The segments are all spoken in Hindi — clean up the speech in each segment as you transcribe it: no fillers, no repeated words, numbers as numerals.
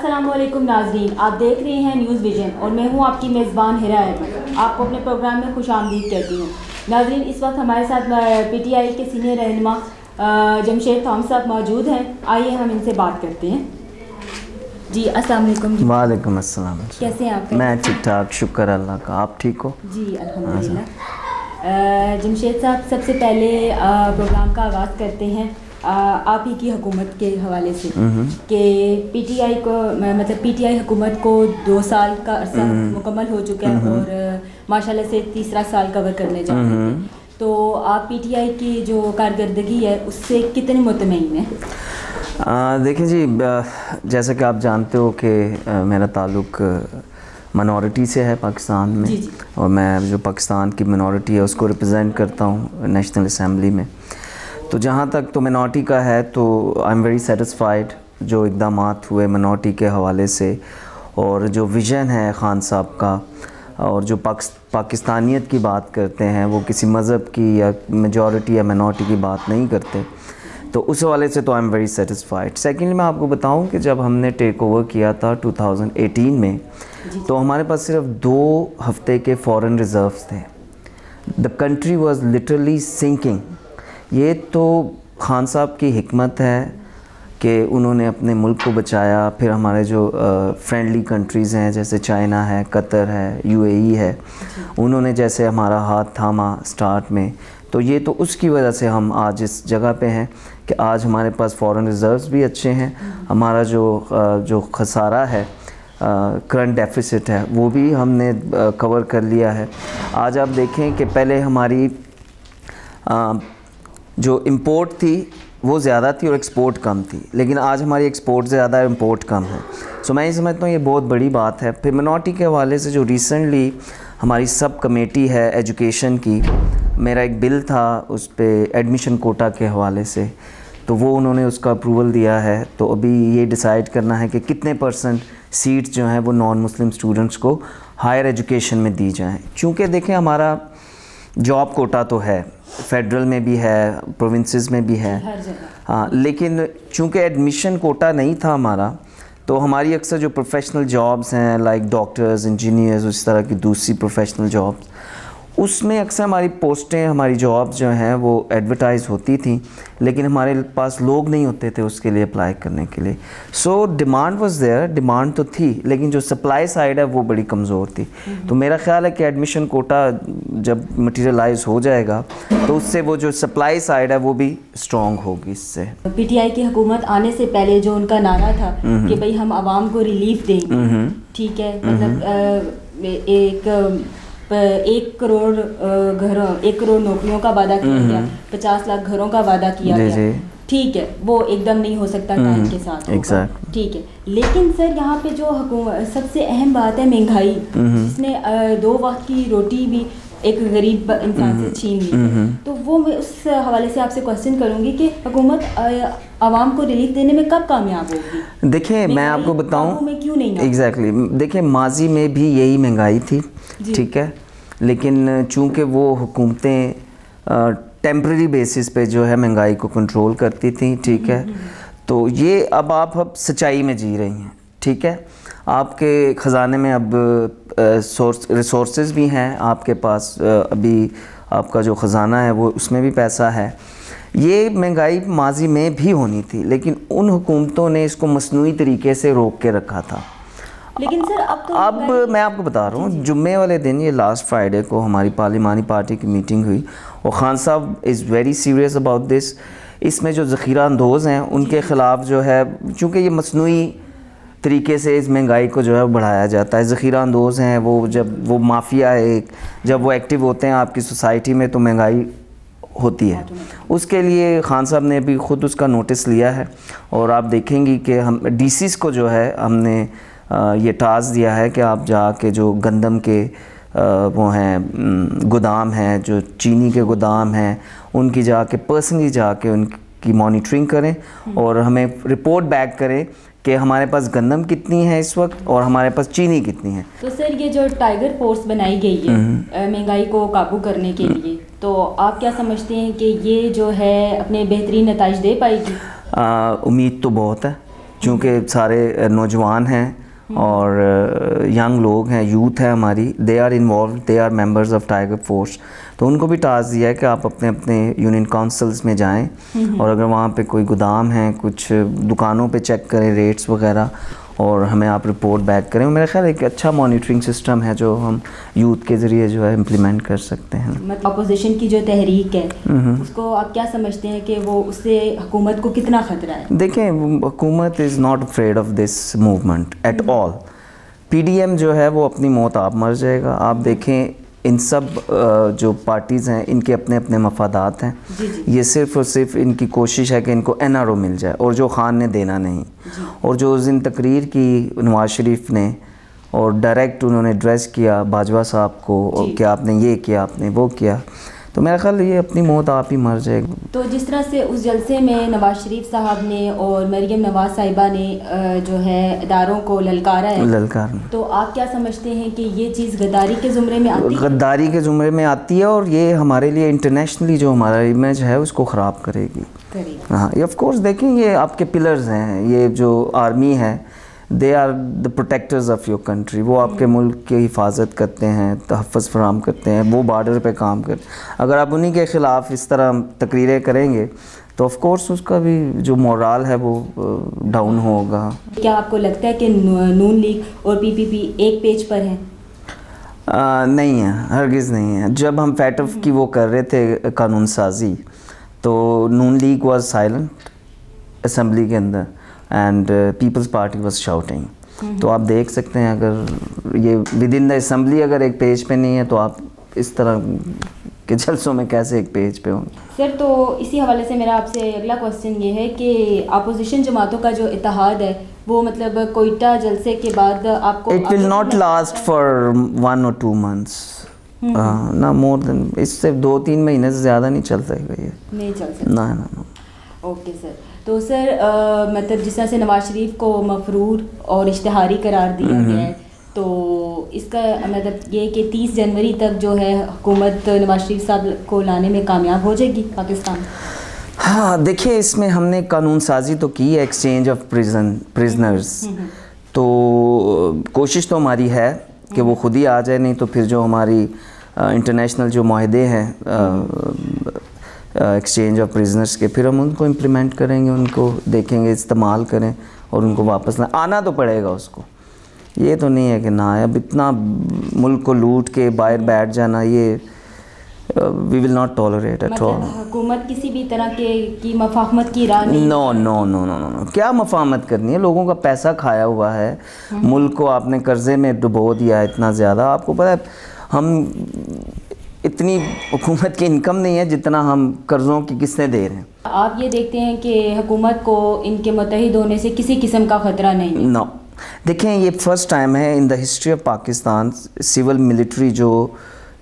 अस्सलाम वालेकुम नाजरीन, आप देख रहे हैं न्यूज़ विजन और मैं हूं आपकी मेज़बान हिरा अहमद। आपको अपने प्रोग्राम में खुशामदीद कहती हूं। नाजरीन, इस वक्त हमारे साथ पीटीआई के सीनियर रहनुमा जमशेद थॉमस साहब मौजूद हैं। आइए हम इनसे बात करते हैं। जी अस्सलाम वालेकुम। वालेकुम अस्सलाम। कैसे हैं आप? मैं ठीक ठाक, शुक्र अल्लाह का। आप ठीक हो? जी अल्हम्दुलिल्लाह। जमशेद साहब, सबसे पहले प्रोग्राम का आगाज़ करते हैं आप ही की हुकूमत के हवाले से कि पीटीआई को मतलब पीटीआई हुकूमत को 2 साल का अरसा मुकम्मल हो चुका है और माशाल्लाह से तीसरा साल कवर करने जा रहे हैं। तो आप पीटीआई की जो कारकर्दगी है उससे कितने मुतमईन हैं? देखिए जी, जैसा कि आप जानते हो कि मेरा ताल्लुक़ मिनॉरिटी से है पाकिस्तान में। जी। और मैं जो पाकिस्तान की मिनॉरिटी है उसको रिप्रेजेंट करता हूँ नेशनल असम्बली में। तो जहाँ तक तो मिनॉरिटी का है तो आई एम वेरी सेटिस्फाइड जो इक़दामात हुए मिनॉरिटी के हवाले से, और जो विज़न है ख़ान साहब का, और जो पाकिस्तानियत की बात करते हैं वो किसी मज़हब की या मेजॉरिटी या मिनॉरिटी की बात नहीं करते। तो उस हवाले से तो I am very satisfied. Secondly मैं आपको बताऊं कि जब हमने टेक ओवर किया था 2018 में तो हमारे पास सिर्फ 2 हफ्ते के फॉरेन रिज़र्व्स थे। The country was literally sinking. ये तो ख़ान साहब की हिकमत है कि उन्होंने अपने मुल्क को बचाया। फिर हमारे जो फ्रेंडली कंट्रीज़ हैं जैसे चाइना है, कतर है, यूएई है, उन्होंने जैसे हमारा हाथ थामा स्टार्ट में। तो ये तो उसकी वजह से हम आज इस जगह पे हैं कि आज हमारे पास फॉरेन रिज़र्व्स भी अच्छे हैं। हमारा जो खसारा है, करंट डेफिसिट है, वो भी हमने कवर कर लिया है। आज आप देखें कि पहले हमारी जो इंपोर्ट थी वो ज़्यादा थी और एक्सपोर्ट कम थी, लेकिन आज हमारी एक्सपोर्ट ज़्यादा है, इंपोर्ट कम है। सो मैं ये समझता हूँ ये बहुत बड़ी बात है। फिर मिनॉरिटी के हवाले से जो रिसेंटली हमारी सब कमेटी है एजुकेशन की, मेरा एक बिल था उस पर एडमिशन कोटा के हवाले से, तो वो उन्होंने उसका अप्रूवल दिया है। तो अभी ये डिसाइड करना है कि कितने % सीट्स जो हैं वो नॉन मुस्लिम स्टूडेंट्स को हायर एजुकेशन में दी जाएँ। चूँकि देखें हमारा जॉब कोटा तो है, फेडरल में भी है, प्रोविंसेस में भी है, हाँ, लेकिन चूँकि एडमिशन कोटा नहीं था हमारा, तो हमारी अक्सर जो प्रोफेशनल जॉब्स हैं लाइक डॉक्टर्स, इंजीनियर्स, उस तरह की दूसरी प्रोफेशनल जॉब्स, उसमें अक्सर हमारी पोस्टें, हमारी जॉब्स जो हैं वो एडवर्टाइज़ होती थी, लेकिन हमारे पास लोग नहीं होते थे उसके लिए अप्लाई करने के लिए। So demand was there, demand तो थी, लेकिन जो सप्लाई साइड है वो बड़ी कमज़ोर थी। तो मेरा ख्याल है कि एडमिशन कोटा जब मटीरियलाइज हो जाएगा तो उससे वो जो सप्लाई साइड है वो भी स्ट्रॉन्ग होगी। इससे पीटीआई की हुकूमत आने से पहले जो उनका नारा था कि भाई हम आवाम को रिलीफ देंगे, ठीक है, मतलब 1 करोड़ घरों, 1 करोड़ नौकरियों का वादा किया गया, 50 लाख घरों का वादा किया गया, ठीक है, वो एकदम नहीं हो सकता टाइम के साथ होगा, ठीक है। लेकिन सर यहाँ पे जो सबसे अहम बात है महंगाई, जिसने 2 वक्त की रोटी भी एक गरीब इंसान से छीन ली। तो वो मैं उस हवाले से आपसे क्वेश्चन करूँगी कि हुकूमत आवाम को रिलीफ देने में कब कामयाब होगी? देखिए मैं आपको बताऊँ में क्यों नहीं एग्जैक्टली देखिए माजी में भी यही महंगाई थी, ठीक है, लेकिन चूँकि वो हुकूमतें टेम्प्रेरी बेसिस पे जो है महंगाई को कंट्रोल करती थी, ठीक है, तो ये अब सच्चाई में जी रही हैं, ठीक है। आपके ख़जाने में अब रिसोर्सेज भी हैं, आपके पास अभी आपका जो ख़जाना है वो उसमें भी पैसा है। ये महंगाई माजी में भी होनी थी, लेकिन उन हुकूमतों ने इसको मसनूई तरीके से रोक के रखा था। लेकिन सर अब मैं आपको बता रहा हूँ, जुम्मे वाले दिन, ये लास्ट फ्राइडे को हमारी पार्लिमानी पार्टी की मीटिंग हुई और ख़ान साहब is very serious about this. इसमें जो ज़ख़ीरा अंदोज़ हैं उनके ख़िलाफ़ जो है, चूँकि ये मसनूई तरीके से इस महंगाई को जो है बढ़ाया जाता है। ज़ख़ीरा अंदोज़ हैं वो, जब वो माफिया है, जब वो एक्टिव होते हैं आपकी सोसाइटी में तो महंगाई होती है। उसके लिए ख़ान साहब ने भी ख़ुद उसका नोटिस लिया है और आप देखेंगी कि हम डीसीज़ को जो है हमने ये टास्क दिया है कि आप जाके जो गंदम के वो हैं गोदाम हैं, जो चीनी के गोदाम हैं, उनकी जाके पर्सनली जाके उनकी मॉनिटरिंग करें और हमें रिपोर्ट बैक करें कि हमारे पास गंदम कितनी है इस वक्त और हमारे पास चीनी कितनी है। तो सर ये जो टाइगर फोर्स बनाई गई है महंगाई को काबू करने के लिए, तो आप क्या समझते हैं कि ये जो है अपने बेहतरीन नताइज दे पाएगी? उम्मीद तो बहुत है, चूँकि सारे नौजवान हैं और यंग लोग हैं, यूथ है हमारी, they are involve, they are members of tiger force, तो उनको भी टास्क दिया है कि आप अपने अपने यूनियन काउंसिल्स में जाएं और अगर वहाँ पे कोई गोदाम है, कुछ दुकानों पे चेक करें रेट्स वगैरह और हमें आप रिपोर्ट बैक करें। मेरा ख्याल एक अच्छा मॉनिटरिंग सिस्टम है जो हम यूथ के ज़रिए जो है इम्प्लीमेंट कर सकते हैं। मतलब अपोजिशन की जो तहरीक है उसको आप क्या समझते हैं कि वो उससे हुकूमत को कितना ख़तरा है? देखें, हुकूमत is not afraid of this movement at all. PDM जो है वो अपनी मौत आप मर जाएगा। आप देखें इन सब जो पार्टीज़ हैं इनके अपने अपने मफादात हैं। ये सिर्फ़ और सिर्फ इनकी कोशिश है कि इनको एनआरओ मिल जाए और जो खान ने देना नहीं। और जो उस दिन तकरीर की नवाज शरीफ ने और डायरेक्ट उन्होंने एड्रेस किया बाजवा साहब को और कि आपने ये किया, आपने वो किया, तो मेरा ख्याल ये अपनी मौत आप ही मर जाएगी। तो जिस तरह से उस जलसे में नवाज शरीफ साहब ने और मरियम नवाज साहिबा ने जो है इदारों को ललकारा है, तो आप क्या समझते हैं कि ये चीज़ गद्दारी के ज़ुमरे में आती है? गद्दारी के ज़ुमरे में आती है और ये हमारे लिए इंटरनेशनली जो हमारा इमेज है उसको ख़राब करेगी। हाँ, ये ऑफ कोर्स देखें, ये आपके पिलर्स हैं, ये जो आर्मी है they are the protectors of your country. वो आपके मुल्क की हिफाजत करते हैं, तहफ़्फ़ुज़ फराहम करते हैं, वो बॉर्डर पे काम करते हैं। अगर आप उन्हीं के ख़िलाफ़ इस तरह तकरीरें करेंगे तो ऑफ़ कोर्स उसका भी जो मोरल है वो डाउन होगा। क्या आपको लगता है कि नून लीग और पीपीपी एक पेज पर हैं? नहीं है, हरगिज़ नहीं है। जब हम फैटफ की वो कर रहे थे कानून साजी तो Noon League was silent assembly के अंदर and Peoples Party was shouting. तो आप देख सकते हैं अगर ये विद इन द असम्बली अगर एक पेज पे नहीं है तो आप इस तरह के जलसों में कैसे एक पेज पे होंगे? सर, तो इसी हवाले से मेरा आपसे अगला क्वेश्चन ये है कि अपोजिशन जमातों का जो इत्तेहाद है वो मतलब कोयटा जलसे के बाद आपको it will not last for 1 or 2 months, ना मोर देन, इससे 2-3 महीने से ज़्यादा नहीं चल सकता, ये नहीं चल सकता। ना। ओके सर, तो सर मतलब जिस तरह से नवाज शरीफ को मफरूर और इश्तिहारी करार दिया गया है, तो इसका मतलब ये कि 30 जनवरी तक जो है हुकूमत नवाज शरीफ साहब को लाने में कामयाब हो जाएगी पाकिस्तान? हाँ, देखिए, इसमें हमने कानून साजी तो की है, एक्सचेंज ऑफ प्रिजनर्स, तो कोशिश तो हमारी है कि वो खुद ही आ जाए, नहीं तो फिर जो हमारी इंटरनेशनल जो माहदे हैं एक्सचेंज ऑफ प्रिजनर्स के, फिर हम उनको इम्प्लीमेंट करेंगे, उनको देखेंगे, इस्तेमाल करें और उनको वापस आना तो पड़ेगा उसको। ये तो नहीं है कि ना, अब इतना मुल्क को लूट के बाहर बैठ जाना, ये we will not tolerate at all. हुकूमत किसी भी तरह की मफाहमत की राह नहीं? नो, क्या मफाहमत करनी है? लोगों का पैसा खाया हुआ है, मुल्क को आपने कर्जे में डुबो दिया है इतना ज़्यादा। आपको पता है हम इतनी हुकूमत की इनकम नहीं है जितना हम कर्ज़ों की किस्तें दे रहे हैं। आप ये देखते हैं कि हुकूमत को इनके मुत्तहिद होने से किसी किस्म का ख़तरा नहीं है? नो, देखें, ये फ़र्स्ट टाइम है in the history of Pakistan civil military जो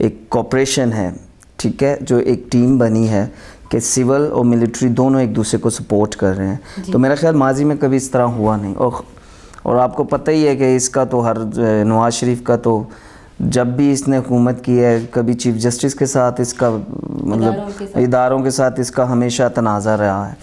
एक कॉपरेशन है, ठीक है, जो एक टीम बनी है कि सिविल और मिलिट्री दोनों एक दूसरे को सपोर्ट कर रहे हैं। तो मेरा ख्याल माजी में कभी इस तरह हुआ नहीं। और आपको पता ही है कि इसका तो हर नवाज शरीफ का तो जब भी इसने हुकूमत की है, कभी चीफ जस्टिस के साथ इसका मतलब इदारों के साथ इसका हमेशा तनाज़ा रहा है।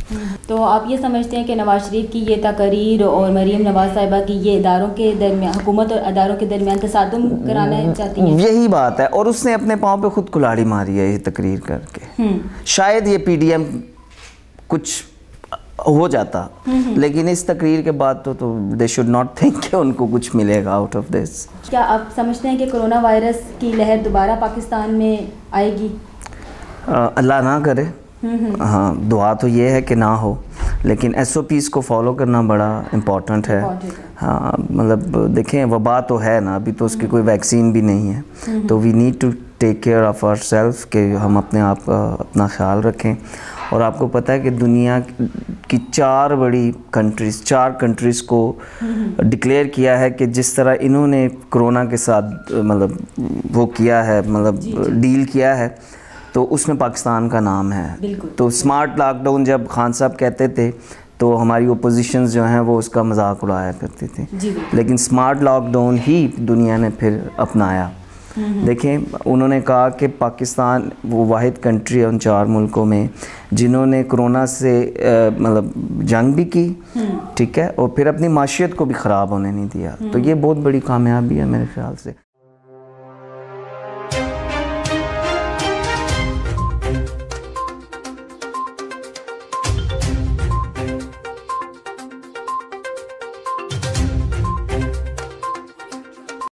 तो आप ये समझते हैं कि नवाज शरीफ की ये तकरीर और मरीम नवाज साहिबा की ये इदारों के दरमियान, हुकूमत और इदारों के दरमियान तसादुम कराना चाहती हैं? यही बात है, और उसने अपने पाँव पे खुद कुल्हाड़ी मारी है ये तकरीर करके। शायद ये पीडीएम कुछ हो जाता, लेकिन इस तकरीर के बाद तो दे शुड नॉट थिंक कि उनको कुछ मिलेगा आउट ऑफ दिस। क्या आप समझते हैं कि कोरोना वायरस की लहर दोबारा पाकिस्तान में आएगी? अल्लाह ना करे। हाँ, दुआ तो ये है कि ना हो, लेकिन SOPs को फॉलो करना बड़ा इम्पॉर्टेंट है। हाँ, मतलब देखें, वबा तो है ना, अभी तो उसकी कोई वैक्सीन भी नहीं है, तो we need to take care of ourselves कि हम अपने आप का अपना ख्याल रखें। और आपको पता है कि दुनिया की 4 बड़ी कंट्रीज़, 4 कंट्रीज़ को डिक्लेयर किया है कि जिस तरह इन्होंने कोरोना के साथ मतलब वो किया है, मतलब डील किया है, तो उसमें पाकिस्तान का नाम है। तो स्मार्ट लॉकडाउन जब खान साहब कहते थे तो हमारी ओपोजिशंस जो हैं वो उसका मजाक उड़ाया करती थी, लेकिन स्मार्ट लॉकडाउन ही दुनिया ने फिर अपनाया। देखें, उन्होंने कहा कि पाकिस्तान वो वाहिद कंट्री है उन 4 मुल्कों में जिन्होंने कोरोना से मतलब जंग भी की, ठीक है, और फिर अपनी माशियत को भी ख़राब होने नहीं दिया। तो ये बहुत बड़ी कामयाबी है मेरे ख्याल से।